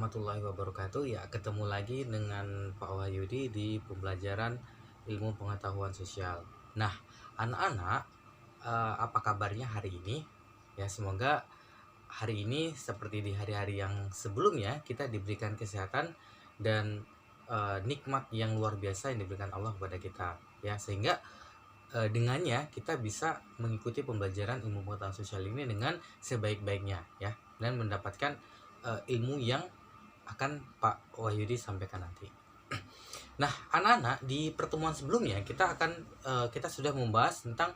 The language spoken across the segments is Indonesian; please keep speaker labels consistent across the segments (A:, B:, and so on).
A: warahmatullahi wabarakatuh. Ya, ketemu lagi dengan Pak Wahyudi di pembelajaran ilmu pengetahuan sosial. Nah, anak-anak, apa kabarnya hari ini? Ya, semoga hari ini seperti di hari-hari yang sebelumnya kita diberikan kesehatan dan nikmat yang luar biasa yang diberikan Allah kepada kita. Ya, sehingga dengannya kita bisa mengikuti pembelajaran ilmu pengetahuan sosial ini dengan sebaik-baiknya, ya, dan mendapatkan ilmu yang akan Pak Wahyudi sampaikan nanti. Nah, anak-anak, di pertemuan sebelumnya kita sudah membahas tentang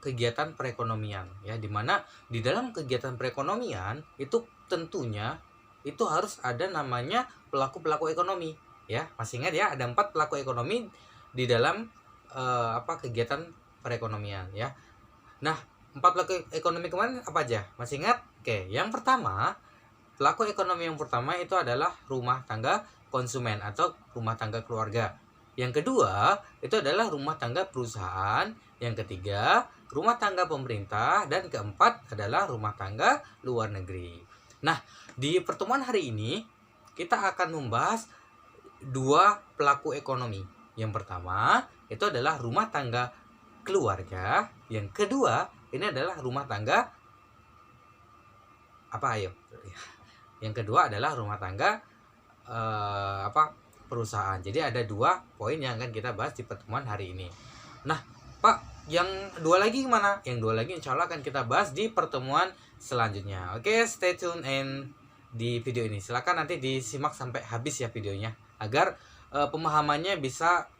A: kegiatan perekonomian, ya, dimana di dalam kegiatan perekonomian itu tentunya itu harus ada namanya pelaku-pelaku ekonomi, ya. Masih ingat ya, ada 4 pelaku ekonomi di dalam kegiatan perekonomian, ya. Nah, 4 pelaku ekonomi kemarin apa aja? Masih ingat? Oke, yang pertama, pelaku ekonomi yang pertama itu adalah rumah tangga konsumen atau rumah tangga keluarga. Yang kedua, itu adalah rumah tangga perusahaan. Yang ketiga, rumah tangga pemerintah. Dan keempat adalah rumah tangga luar negeri. Nah, di pertemuan hari ini, kita akan membahas 2 pelaku ekonomi. Yang pertama, itu adalah rumah tangga keluarga. Yang kedua, ini adalah rumah tangga Yang kedua adalah rumah tangga perusahaan. Jadi ada 2 poin yang akan kita bahas di pertemuan hari ini. Nah, Pak, yang 2 lagi gimana? Yang 2 lagi insya Allah akan kita bahas di pertemuan selanjutnya. Oke, stay tune di video ini. Silakan nanti disimak sampai habis ya videonya, agar pemahamannya bisa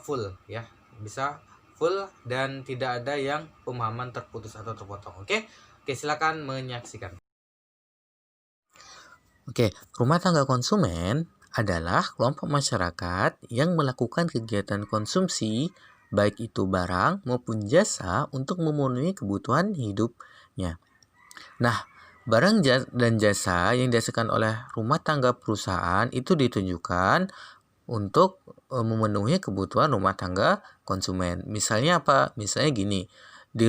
A: full, ya, bisa full dan tidak ada yang pemahaman terputus atau terpotong. Oke, silakan menyaksikan. Oke, rumah tangga konsumen adalah kelompok masyarakat yang melakukan kegiatan konsumsi, baik itu barang maupun jasa, untuk memenuhi kebutuhan hidupnya. Nah, barang dan jasa yang dihasilkan oleh rumah tangga perusahaan itu ditujukan untuk memenuhi kebutuhan rumah tangga konsumen. Misalnya apa? Misalnya gini, di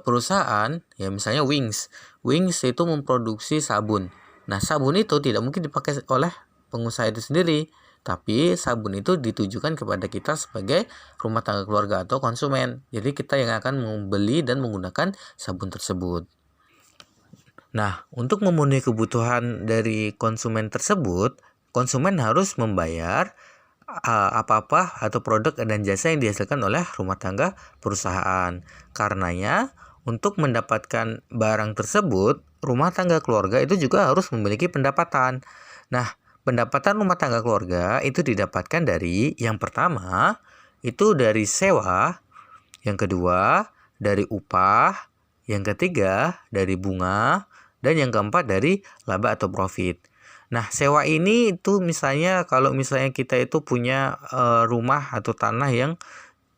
A: perusahaan, ya, misalnya Wings itu memproduksi sabun. Nah, sabun itu tidak mungkin dipakai oleh pengusaha itu sendiri, tapi sabun itu ditujukan kepada kita sebagai rumah tangga keluarga atau konsumen. Jadi kita yang akan membeli dan menggunakan sabun tersebut. Nah, untuk memenuhi kebutuhan dari konsumen tersebut, konsumen harus membayar apa-apa atau produk dan jasa yang dihasilkan oleh rumah tangga perusahaan. Karenanya, untuk mendapatkan barang tersebut, rumah tangga keluarga itu juga harus memiliki pendapatan. Nah, pendapatan rumah tangga keluarga itu didapatkan dari, yang pertama, itu dari sewa, yang kedua, dari upah, yang ketiga, dari bunga, dan yang keempat, dari laba atau profit. Nah, sewa ini itu misalnya kalau misalnya kita itu punya rumah atau tanah yang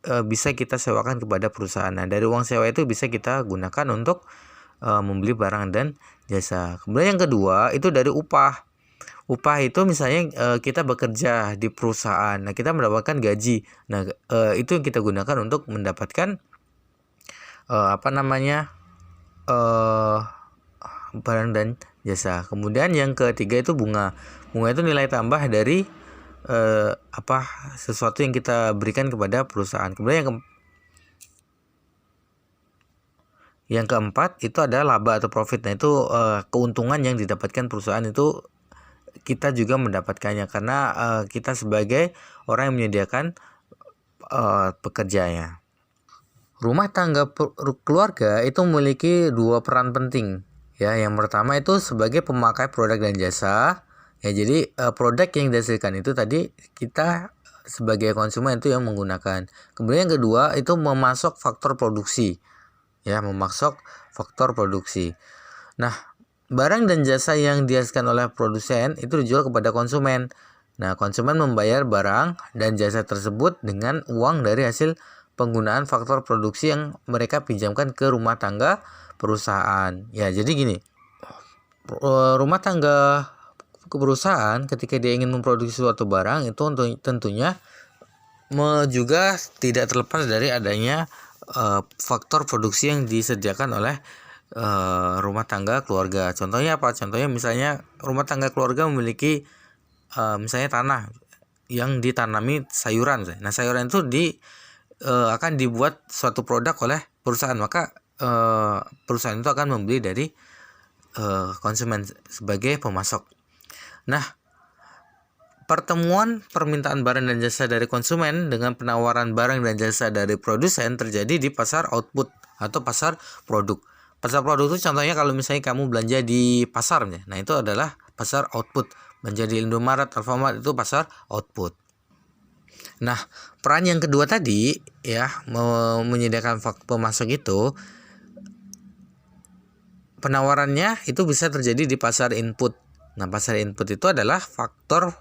A: bisa kita sewakan kepada perusahaan. Nah, dari uang sewa itu bisa kita gunakan untuk membeli barang dan jasa. Kemudian yang kedua itu dari upah. Upah itu misalnya kita bekerja di perusahaan. Nah, kita mendapatkan gaji. Nah, itu yang kita gunakan untuk mendapatkan barang dan jasa. Kemudian yang ketiga itu bunga. Bunga itu nilai tambah dari sesuatu yang kita berikan kepada perusahaan. Kemudian yang keempat itu adalah laba atau profit. Nah, itu keuntungan yang didapatkan perusahaan itu kita juga mendapatkannya karena kita sebagai orang yang menyediakan pekerjanya. Rumah tangga keluarga itu memiliki 2 peran penting. Ya, yang pertama itu sebagai pemakai produk dan jasa. Ya, jadi produk yang dihasilkan itu tadi kita sebagai konsumen itu yang menggunakan. Kemudian yang kedua itu memasok faktor produksi. Ya, memasok faktor produksi. Nah, barang dan jasa yang dihasilkan oleh produsen itu dijual kepada konsumen. Nah, konsumen membayar barang dan jasa tersebut dengan uang dari hasil penggunaan faktor produksi yang mereka pinjamkan ke rumah tangga perusahaan. Ya, jadi gini, rumah tangga ke perusahaan ketika dia ingin memproduksi suatu barang itu tentunya juga tidak terlepas dari adanya faktor produksi yang disediakan oleh rumah tangga keluarga. Contohnya apa? Contohnya misalnya rumah tangga keluarga memiliki misalnya tanah yang ditanami sayuran. Nah, sayuran itu akan dibuat suatu produk oleh perusahaan, maka perusahaan itu akan membeli dari konsumen sebagai pemasok. Nah, pertemuan permintaan barang dan jasa dari konsumen dengan penawaran barang dan jasa dari produsen terjadi di pasar output atau pasar produk. Pasar produk itu contohnya kalau misalnya kamu belanja di pasar, nah itu adalah pasar output. Belanja di Indomaret, Alfamart itu pasar output. Nah, peran yang kedua tadi ya, menyediakan pemasok itu, penawarannya itu bisa terjadi di pasar input. Nah, pasar input itu adalah faktor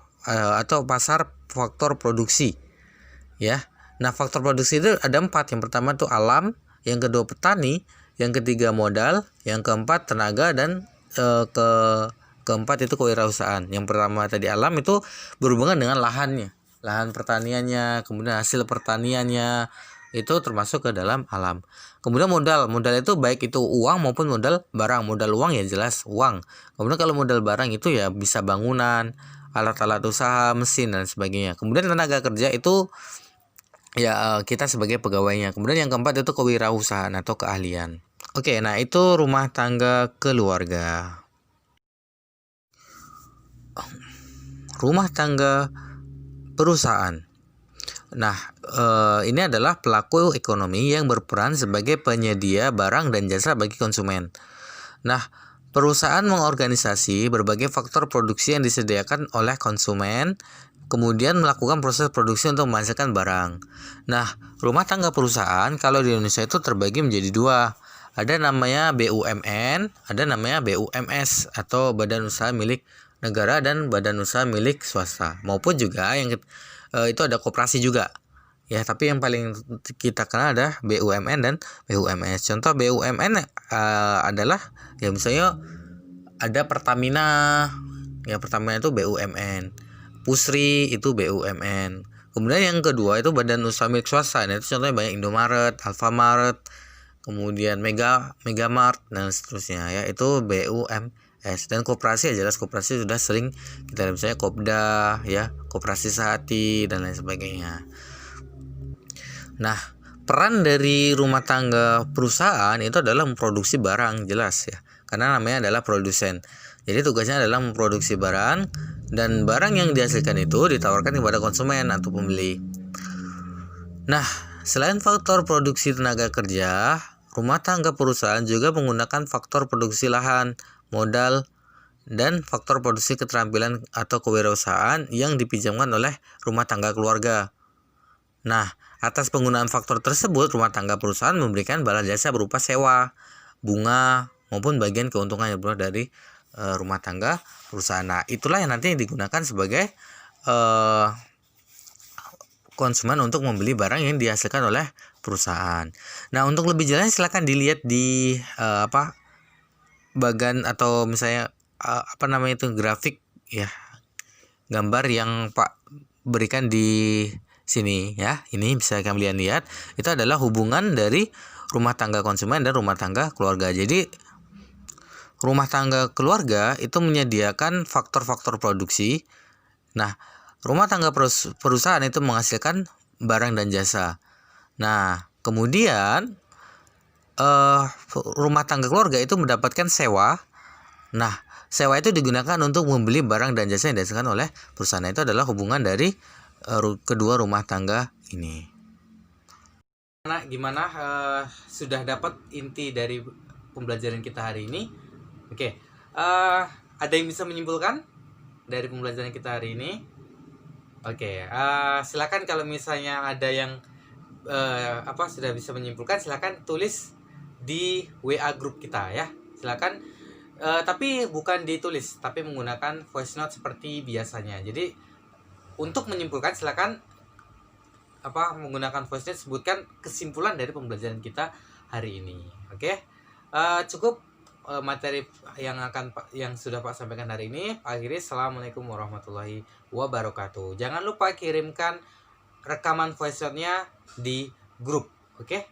A: atau pasar faktor produksi, ya. Nah, faktor produksi itu ada 4. Yang pertama itu alam, yang kedua petani, yang ketiga modal, yang keempat tenaga, dan keempat itu kewirausahaan. Yang pertama tadi alam itu berhubungan dengan lahannya, lahan pertaniannya, kemudian hasil pertaniannya, itu termasuk ke dalam alam. Kemudian modal itu baik itu uang maupun modal barang. Modal uang ya jelas uang. Kemudian kalau modal barang itu ya bisa bangunan, alat-alat usaha, mesin dan sebagainya. Kemudian tenaga kerja itu ya kita sebagai pegawainya. Kemudian yang keempat itu kewirausahaan atau keahlian. Oke, nah itu rumah tangga keluarga. Rumah tangga perusahaan. Nah, ini adalah pelaku ekonomi yang berperan sebagai penyedia barang dan jasa bagi konsumen. Nah, perusahaan mengorganisasi berbagai faktor produksi yang disediakan oleh konsumen, kemudian melakukan proses produksi untuk menghasilkan barang. Nah, rumah tangga perusahaan kalau di Indonesia itu terbagi menjadi 2. Ada namanya BUMN, ada namanya BUMS atau Badan Usaha Milik Negara dan Badan Usaha Milik Swasta. Maupun juga yang itu ada koperasi juga. Ya, tapi yang paling kita kenal ada BUMN dan BUMS. Contoh BUMN adalah ya misalnya ada Pertamina. Ya, Pertamina itu BUMN. Pusri itu BUMN. Kemudian yang kedua itu Badan Usaha Milik Swasta. Nah, itu contohnya banyak Indomaret, Alfamart, kemudian Megamart dan seterusnya ya, itu BUMS. Dan koperasi ya jelas koperasi sudah sering kita lihat, misalnya Kopda ya, Koperasi Sehati dan lain sebagainya. Nah, peran dari rumah tangga perusahaan itu adalah memproduksi barang, jelas ya, karena namanya adalah produsen. Jadi tugasnya adalah memproduksi barang, dan barang yang dihasilkan itu ditawarkan kepada konsumen atau pembeli. Nah, selain faktor produksi tenaga kerja, rumah tangga perusahaan juga menggunakan faktor produksi lahan, modal, dan faktor produksi keterampilan atau kewirausahaan yang dipinjamkan oleh rumah tangga keluarga. Nah, atas penggunaan faktor tersebut, rumah tangga perusahaan memberikan balas jasa berupa sewa, bunga, maupun bagian keuntungan yang berasal dari rumah tangga perusahaan. Nah, itulah yang nanti digunakan sebagai konsumen untuk membeli barang yang dihasilkan oleh perusahaan. Nah, untuk lebih jelas silakan dilihat di bagan atau misalnya grafik ya, gambar yang Pak berikan di sini ya. Ini bisa kalian lihat, itu adalah hubungan dari rumah tangga konsumen dan rumah tangga keluarga. Jadi rumah tangga keluarga itu menyediakan faktor-faktor produksi. Nah, rumah tangga perusahaan itu menghasilkan barang dan jasa. Nah, kemudian rumah tangga keluarga itu mendapatkan sewa. Nah, sewa itu digunakan untuk membeli barang dan jasa yang dihasilkan oleh perusahaan. Itu adalah hubungan dari kedua rumah tangga ini. Gimana? Sudah dapat inti dari pembelajaran kita hari ini? Oke. Ada yang bisa menyimpulkan dari pembelajaran kita hari ini? Oke. Silakan kalau misalnya ada yang sudah bisa menyimpulkan, silakan tulis di WA grup kita ya. Silakan. Tapi bukan ditulis, tapi menggunakan voice note seperti biasanya. Jadi untuk menyimpulkan silakan menggunakan voice note, sebutkan kesimpulan dari pembelajaran kita hari ini. Oke. Cukup materi yang sudah Pak sampaikan hari ini. Akhirnya assalamualaikum warahmatullahi wabarakatuh. Jangan lupa kirimkan rekaman voice note-nya di grup. Oke.